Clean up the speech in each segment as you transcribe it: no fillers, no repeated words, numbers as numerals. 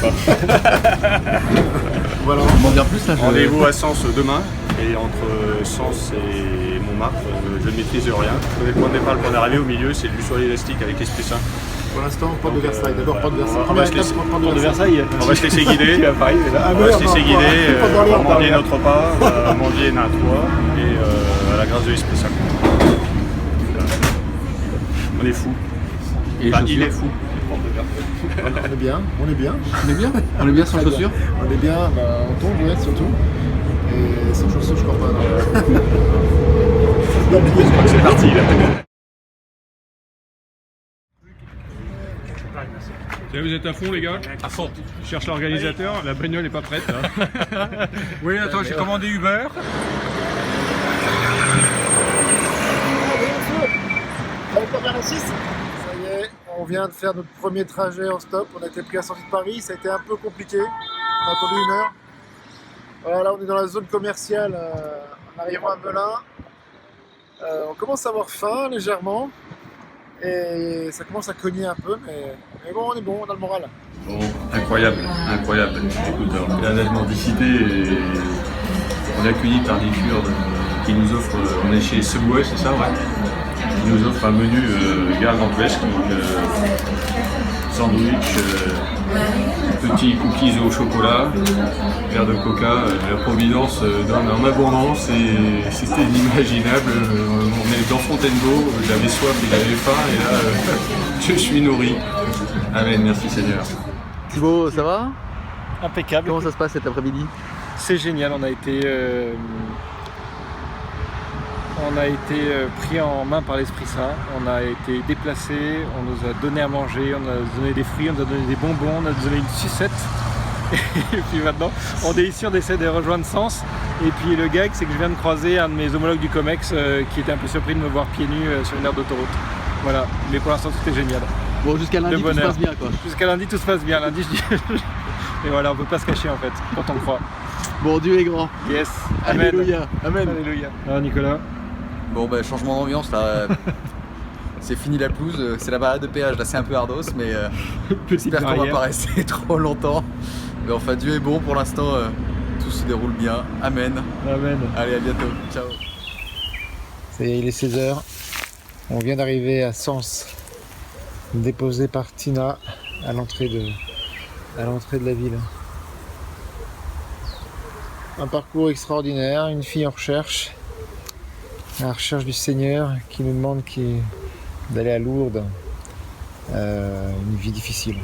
pas. Voilà, on m'en dire plus là. Rendez-vous à Sens demain. Et entre Sens et Montmartre, je ne maîtrise rien. Le point de départ, le point d'arrivée au milieu, c'est du sur l'élastique avec l'Esprit Saint. Pour l'instant, porte de Versailles. D'abord, porte de Versailles. On va se laisser Porte de Versailles. On va se laisser guider. On va se laisser guider. On va mendier notre repas, on va mendier notre toit et à la grâce de l'Esprit Saint. On est fous. Enfin, il est fou. On est bien, on est bien. On est bien. On est bien sans chaussures. On est bien, on tombe, ouais, surtout. Et sans chaussures, je crois pas. Je crois que c'est parti là. Vous êtes à fond les gars? À fond. Je cherche l'organisateur, la bagnole n'est pas prête. Hein. Oui, attends, j'ai commandé Uber. Ça y est, on vient de faire notre premier trajet en stop. On a été pris à la sortie de Paris, ça a été un peu compliqué. On a attendu 1 heure. Voilà, là on est dans la zone commerciale en arrivant à Melun. On commence à avoir faim légèrement. Et ça commence à cogner un peu, mais bon, on est bon, on a le moral. Bon, incroyable, incroyable. Écoute, alors, la mendicité, et on est accueilli par des Kurdes qui nous offrent, on est chez Subway, c'est ça, ouais, qui nous offrent un menu gare gigantesque, donc sandwich, petits cookies au chocolat, verre de coca, la Providence donne en abondance et c'était inimaginable. On est dans Fontainebleau, j'avais soif et j'avais faim et là je suis nourri. Amen, merci Seigneur. Thibaut, ça va? Impeccable. Comment ça se passe cet après-midi? C'est génial, on a été pris en main par l'Esprit Saint, on a été déplacés, on nous a donné à manger, on a donné des fruits, on nous a donné des bonbons, on a donné une sucette. Et puis maintenant, on est ici, on essaie de rejoindre Sens. Et puis le gag, c'est que je viens de croiser un de mes homologues du COMEX qui était un peu surpris de me voir pieds nus sur une aire d'autoroute. Voilà, mais pour l'instant, tout est génial. Bon, jusqu'à lundi, tout se passe bien quoi. Jusqu'à lundi, tout se passe bien. Lundi, je dis... Et voilà, on peut pas se cacher en fait, quand on croit. Bon, Dieu est grand. Yes, amen. Alléluia. Amen. Alléluia. Alors Nicolas? Bon bah changement d'ambiance là, c'est fini la pelouse, c'est la balade de péage là, c'est un peu hardos mais j'espère qu'on va pas rester trop longtemps. Mais enfin Dieu est bon pour l'instant, tout se déroule bien, amen. Amen. Allez à bientôt, ciao. Ça y est, il est 16h, on vient d'arriver à Sens, déposé par Tina à l'entrée de la ville. Un parcours extraordinaire, une fille en recherche. À la recherche du Seigneur qui nous demande d'aller à Lourdes. Une vie difficile,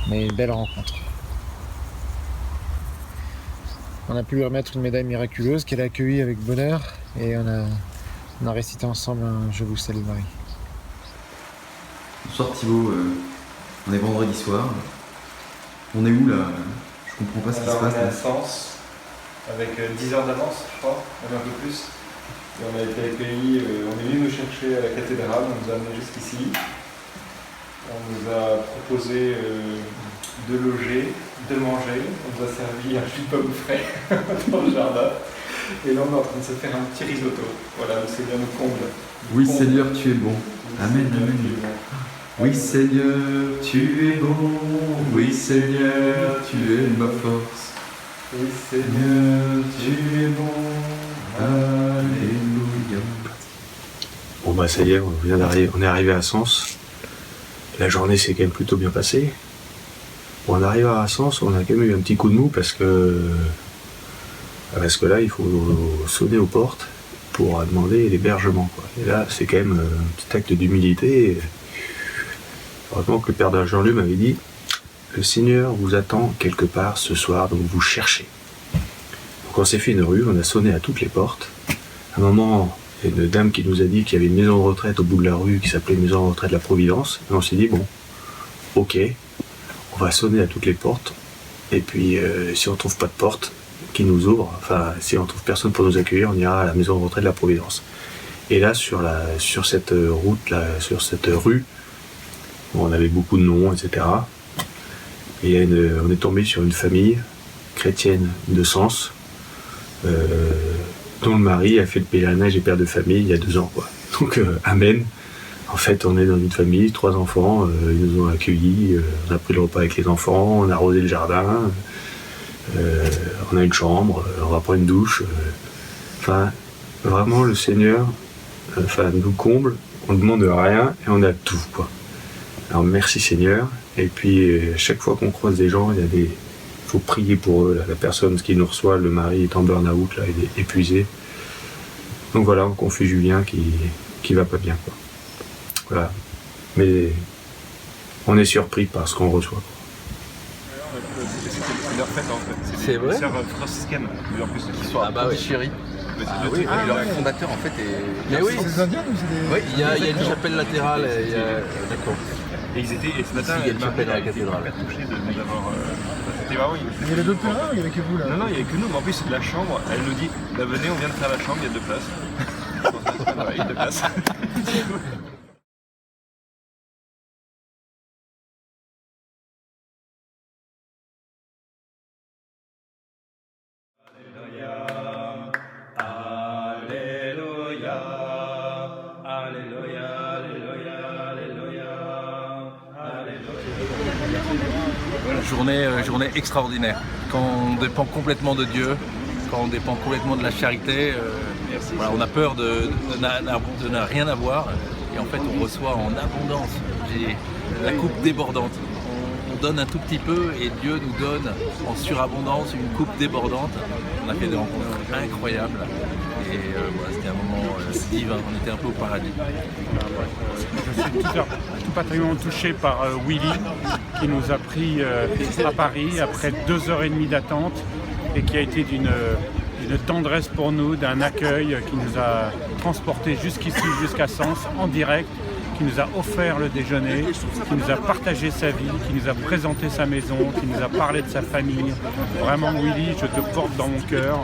mais une belle rencontre. On a pu lui remettre une médaille miraculeuse qu'elle a accueillie avec bonheur et on a récité ensemble un Je vous salue Marie. Bonsoir Thibaut, on est vendredi soir. On est où là? Je comprends pas ce qui se passe. On est à Sens, avec 10 heures d'avance, je crois, même un peu plus. Et on a été accueillis, on est venu nous chercher à la cathédrale, on nous a amenés jusqu'ici. On nous a proposé de loger, de manger, on nous a servi un jus de pomme frais dans le jardin. Et là on est en train de se faire un petit risotto. Voilà, le Seigneur nous comble. Oui Seigneur, tu es bon. Amen, amen. Oui Seigneur, tu es bon. Oui Seigneur, tu es ma force. Oui Seigneur, tu es bon. Alléluia. Bon bah ça y est, on est arrivé à Sens. La journée s'est quand même plutôt bien passée. Bon, en arrivant à Sens, on a quand même eu un petit coup de mou parce que là il faut sonner aux portes pour demander l'hébergement, quoi. Et là c'est quand même un petit acte d'humilité. Heureusement que le père de Jean-Luc m'avait dit le Seigneur vous attend quelque part ce soir, donc vous cherchez. Donc on s'est fait une rue, on a sonné à toutes les portes. À un moment, il y a une dame qui nous a dit qu'il y avait une maison de retraite au bout de la rue qui s'appelait Maison de retraite de la Providence. Et on s'est dit bon, ok, on va sonner à toutes les portes. Et puis si on trouve pas de porte qui nous ouvre, enfin si on trouve personne pour nous accueillir, on ira à la Maison de retraite de la Providence. Et là sur cette route, là, sur cette rue, on avait beaucoup de noms, etc. Et on est tombé sur une famille chrétienne de Sens, dont le mari a fait le pèlerinage et père de famille il y a 2 ans, quoi. Donc amen, En fait, on est dans une famille, 3 enfants, ils nous ont accueillis, on a pris le repas avec les enfants, on a arrosé le jardin, on a une chambre, on va prendre une douche. Enfin, vraiment, le Seigneur nous comble, on ne demande rien et on a tout, quoi. Alors merci Seigneur. Et puis, à chaque fois qu'on croise des gens, il faut prier pour eux. Là. La personne qui nous reçoit, le mari est en burn-out, là, il est épuisé. Donc voilà, on confie Julien qui va pas bien, quoi. Voilà. Mais on est surpris par ce qu'on reçoit. C'est leur fête en fait. C'est vrai. Sœurs franciscaines. En plus, qui sont Ah bah oui, chérie. Ah oui, leur fondateur en fait est. Mais oui, C'est des Indiens ou c'est des... oui, il y a une chapelle latérale. D'accord. Et ils étaient, et ce matin, Si, il y a une chapelle dans la cathédrale. Hyper touchée de nous avoir. C'était bah oui. Il y avait d'autres pèlerins ou il y avait que vous là? Non, non, il n'y avait que nous, mais en plus, la chambre, elle nous dit bah, venez, on vient de faire la chambre, il y a 2 places. Voilà, il y a 2 places. Journée extraordinaire. Quand on dépend complètement de Dieu, quand on dépend complètement de la charité, voilà, on a peur de ne rien avoir et en fait on reçoit en abondance. J'ai la coupe débordante. On donne un tout petit peu et Dieu nous donne en surabondance une coupe débordante. On a fait des rencontres incroyables et voilà, c'était un moment divin, on était un peu au paradis. Je suis tout particulièrement touché par Willy qui nous a pris à Paris après 2h30 d'attente et qui a été d'une tendresse pour nous, d'un accueil qui nous a transportés jusqu'ici, jusqu'à Sens, en direct, qui nous a offert le déjeuner, qui nous a partagé sa vie, qui nous a présenté sa maison, qui nous a parlé de sa famille. Vraiment Willy, je te porte dans mon cœur.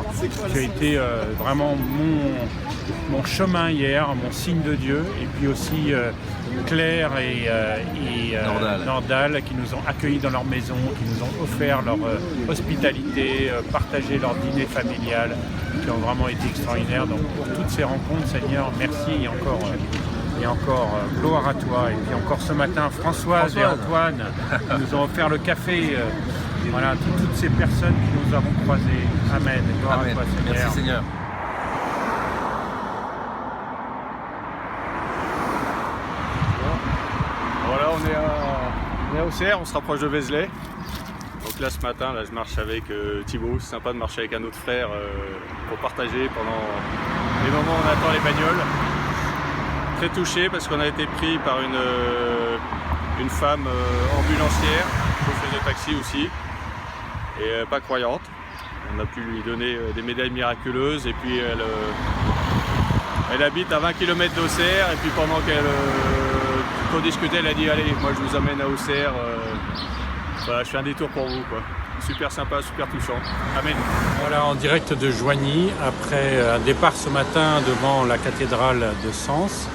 Tu as été vraiment mon chemin hier, mon signe de Dieu, et puis aussi Claire et Nordal qui nous ont accueillis dans leur maison, qui nous ont offert leur hospitalité, partagé leur dîner familial, qui ont vraiment été extraordinaires. Donc pour toutes ces rencontres, Seigneur, merci et encore gloire à toi. Et puis encore ce matin, Françoise et Antoine qui nous ont offert le café. Voilà, toutes ces personnes que nous avons croisées. Amen. Gloire à toi, Seigneur. Merci Seigneur. Voilà, on est à Auxerre, on se rapproche de Vézelay. Donc là ce matin, là, je marche avec Thibaut. C'est sympa de marcher avec un autre frère pour partager pendant les moments où on attend les bagnoles. Très touché parce qu'on a été pris par une femme ambulancière, chauffeuse de taxi aussi, et pas croyante. On a pu lui donner des médailles miraculeuses et puis elle habite à 20 km d'Auxerre et puis pendant qu'on discutait, elle a dit allez, moi je vous emmène à Auxerre, voilà, je fais un détour pour vous, quoi. Super sympa, super touchant. Amen. Voilà, en direct de Joigny, après un départ ce matin devant la cathédrale de Sens.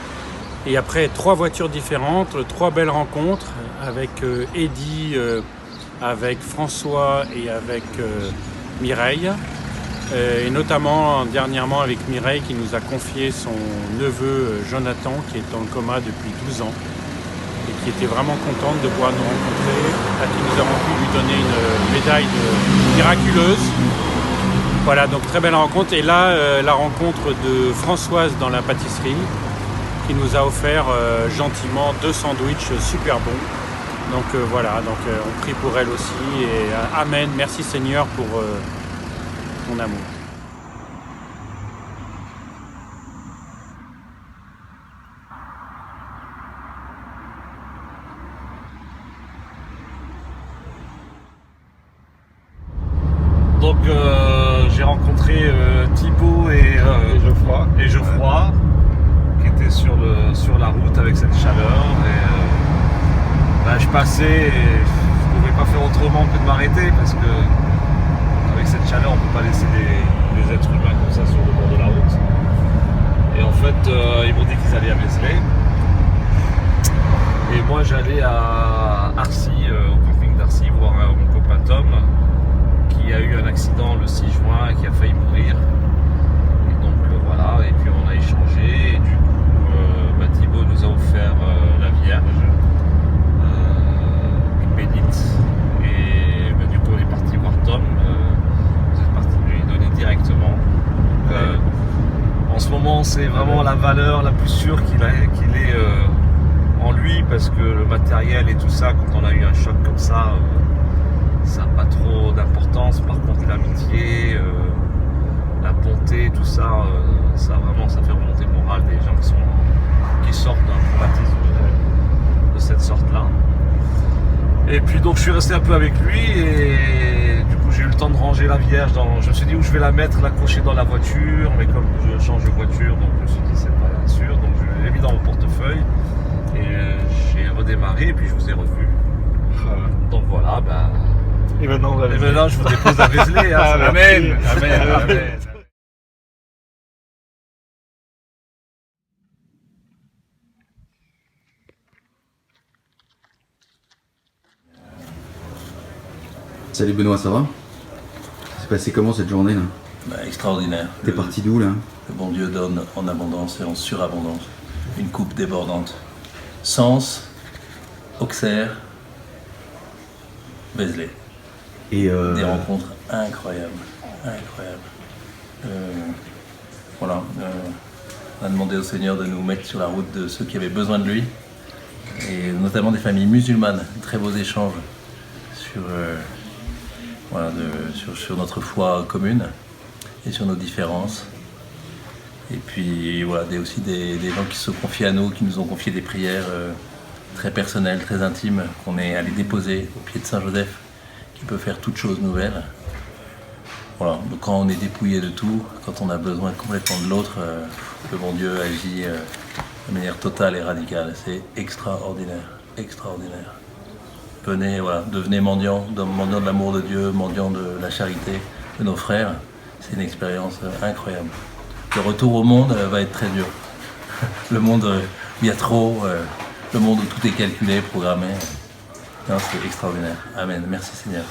Et après 3 voitures différentes, 3 belles rencontres avec Eddy, avec François et avec Mireille. Et notamment dernièrement avec Mireille qui nous a confié son neveu Jonathan qui est dans le coma depuis 12 ans et qui était vraiment contente de pouvoir nous rencontrer, à qui nous avons pu lui donner une médaille miraculeuse. Voilà, donc très belle rencontre. Et là, la rencontre de Françoise dans la pâtisserie qui nous a offert gentiment 2 sandwichs super bons. Donc voilà, donc on prie pour elle aussi et Amen, merci Seigneur pour ton amour. Donc j'ai rencontré Thibaut et Geoffroy qui étaient sur la route avec cette chaleur et je passais et je pouvais pas faire autrement que de m'arrêter parce que avec cette chaleur on peut pas laisser des êtres humains comme ça sur le bord de la route. Et en fait ils m'ont dit qu'ils allaient à Vézelay et moi j'allais à Arcy, au camping d'Arcy voir mon copain Tom qui a eu un accident le 6 juin et qui a failli mourir. Et donc voilà, et puis on a échangé et du coup Thibaut nous a offert la valeur la plus sûre qu'il ait en lui, parce que le matériel et tout ça, quand on a eu un choc comme ça n'a pas trop d'importance. Par contre l'amitié, la bonté, tout ça, ça fait remonter le moral des gens qui sortent d'un traumatisme de cette sorte-là. Et puis donc je suis resté un peu avec lui et du coup j'ai eu le temps de ranger la Vierge. Je me suis dit où je vais la mettre, l'accrocher dans la voiture, mais comme je change de voiture, donc je me suis dit c'est pas sûr, donc je l'ai mis dans mon portefeuille et j'ai redémarré et puis je vous ai revu. Donc voilà, et maintenant je vous dépose à Vézelay. Hein, amen, amen, amen. Salut Benoît, ça va? Ça s'est passé comment cette journée là? Extraordinaire. T'es parti d'où là? Le bon Dieu donne en abondance et en surabondance. Une coupe débordante. Sens, Auxerre, Vézelay. Et des rencontres incroyables. Voilà. On a demandé au Seigneur de nous mettre sur la route de ceux qui avaient besoin de lui. Et notamment des familles musulmanes. Très beaux échanges sur notre foi commune et sur nos différences. Et puis voilà, aussi des gens qui se confient à nous, qui nous ont confié des prières très personnelles, très intimes, qu'on est allé déposer au pied de Saint-Joseph, qui peut faire toute chose nouvelle. Voilà, donc quand on est dépouillé de tout, quand on a besoin complètement de l'autre, le bon Dieu agit de manière totale et radicale. C'est extraordinaire. Venez, devenez mendiant de l'amour de Dieu, mendiant de la charité de nos frères. C'est une expérience incroyable. Le retour au monde va être très dur. Le monde où il y a trop, le monde où tout est calculé, programmé. Non, c'est extraordinaire. Amen. Merci Seigneur.